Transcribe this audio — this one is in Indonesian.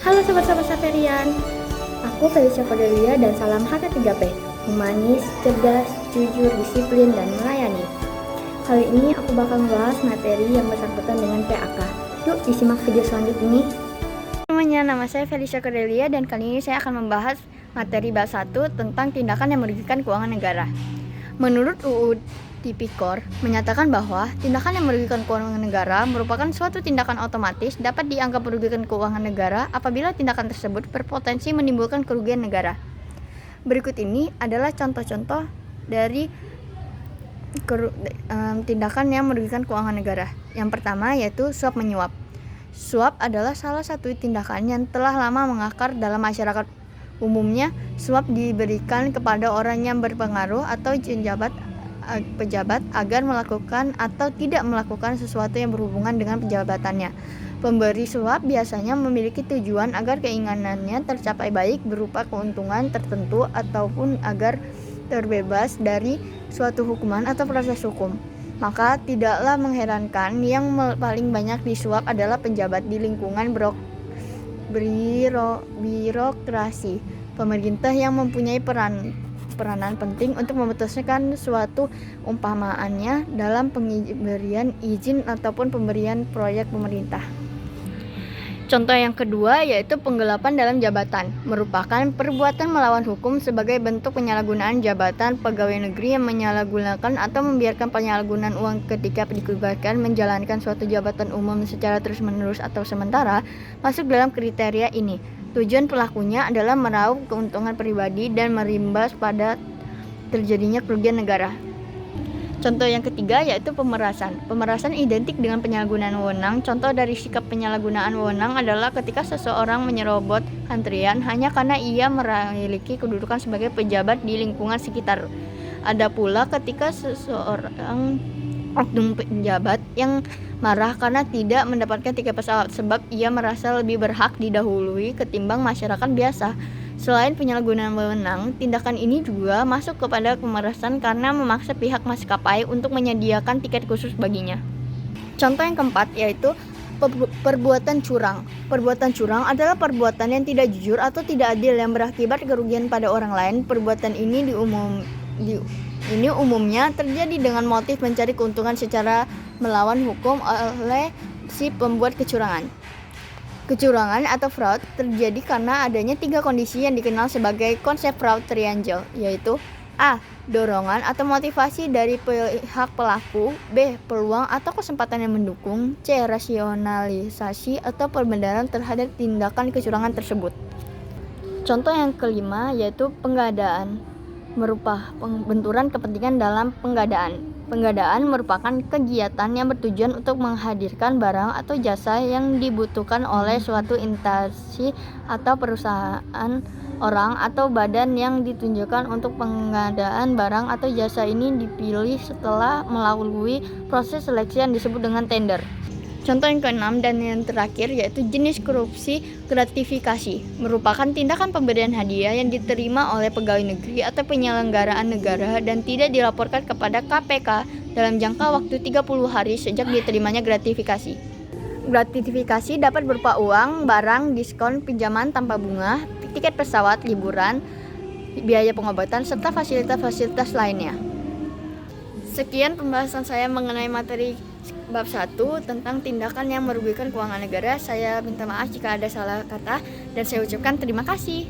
Halo sobat-sobat Saperian, aku Felicia Cordelia dan salam HK3P, humanis, cerdas, jujur, disiplin, dan melayani. Kali ini aku bakal membahas materi yang bersangkutan dengan PAK. Yuk disimak video selanjutnya ini. Semuanya, nama saya Felicia Cordelia dan kali ini saya akan membahas materi bab 1 tentang tindakan yang merugikan keuangan negara. Menurut UU Tipikor menyatakan bahwa tindakan yang merugikan keuangan negara merupakan suatu tindakan otomatis dapat dianggap merugikan keuangan negara apabila tindakan tersebut berpotensi menimbulkan kerugian negara. Berikut ini adalah contoh-contoh dari tindakan yang merugikan keuangan negara. Yang pertama yaitu suap menyuap. Suap adalah salah satu tindakan yang telah lama mengakar dalam masyarakat. Umumnya, suap diberikan kepada orang yang berpengaruh atau pejabat agar melakukan atau tidak melakukan sesuatu yang berhubungan dengan pejabatannya. Pemberi suap biasanya memiliki tujuan agar keinginannya tercapai, baik berupa keuntungan tertentu ataupun agar terbebas dari suatu hukuman atau proses hukum. Maka tidaklah mengherankan yang paling banyak disuap adalah pejabat di lingkungan birokrasi pemerintah yang mempunyai peranan penting untuk memutuskan suatu, umpamaannya dalam pemberian izin ataupun pemberian proyek pemerintah. Contoh yang kedua yaitu penggelapan dalam jabatan, merupakan perbuatan melawan hukum sebagai bentuk penyalahgunaan jabatan pegawai negeri yang menyalahgunakan atau membiarkan penyalahgunaan uang ketika ditugaskan menjalankan suatu jabatan umum secara terus-menerus atau sementara, masuk dalam kriteria ini. Tujuan pelakunya adalah meraup keuntungan pribadi dan merimbas pada terjadinya kerugian negara. Contoh yang ketiga yaitu pemerasan. Pemerasan identik dengan penyalahgunaan wewenang. Contoh dari sikap penyalahgunaan wewenang adalah ketika seseorang menyerobot antrian hanya karena ia memiliki kedudukan sebagai pejabat di lingkungan sekitar. Ada pula ketika seseorang oknum pejabat yang marah karena tidak mendapatkan tiket pesawat sebab ia merasa lebih berhak didahului ketimbang masyarakat biasa. Selain penyalahgunaan wewenang, tindakan ini juga masuk kepada pemerasan karena memaksa pihak maskapai untuk menyediakan tiket khusus baginya. Contoh yang keempat yaitu perbuatan curang. Perbuatan curang adalah perbuatan yang tidak jujur atau tidak adil yang berakibat kerugian pada orang lain. Perbuatan ini umumnya terjadi dengan motif mencari keuntungan secara melawan hukum oleh si pembuat kecurangan. Kecurangan atau fraud terjadi karena adanya 3 kondisi yang dikenal sebagai konsep fraud triangle, yaitu A. Dorongan atau motivasi dari pihak pelaku, B. Peluang atau kesempatan yang mendukung, C. Rasionalisasi atau pembenaran terhadap tindakan kecurangan tersebut. Contoh yang kelima yaitu penggadaan, merupakan benturan kepentingan dalam penggadaan. Penggadaan merupakan kegiatan yang bertujuan untuk menghadirkan barang atau jasa yang dibutuhkan oleh suatu instansi atau perusahaan, orang atau badan yang ditunjukkan untuk pengadaan barang atau jasa ini dipilih setelah melalui proses seleksi yang disebut dengan tender. Contoh yang keenam dan yang terakhir yaitu jenis korupsi gratifikasi, merupakan tindakan pemberian hadiah yang diterima oleh pegawai negeri atau penyelenggaraan negara dan tidak dilaporkan kepada KPK dalam jangka waktu 30 hari sejak diterimanya gratifikasi. Gratifikasi dapat berupa uang, barang, diskon, pinjaman tanpa bunga, tiket pesawat, liburan, biaya pengobatan, serta fasilitas-fasilitas lainnya. Sekian pembahasan saya mengenai materi bab 1 tentang tindakan yang merugikan keuangan negara. Saya minta maaf jika ada salah kata dan saya ucapkan terima kasih.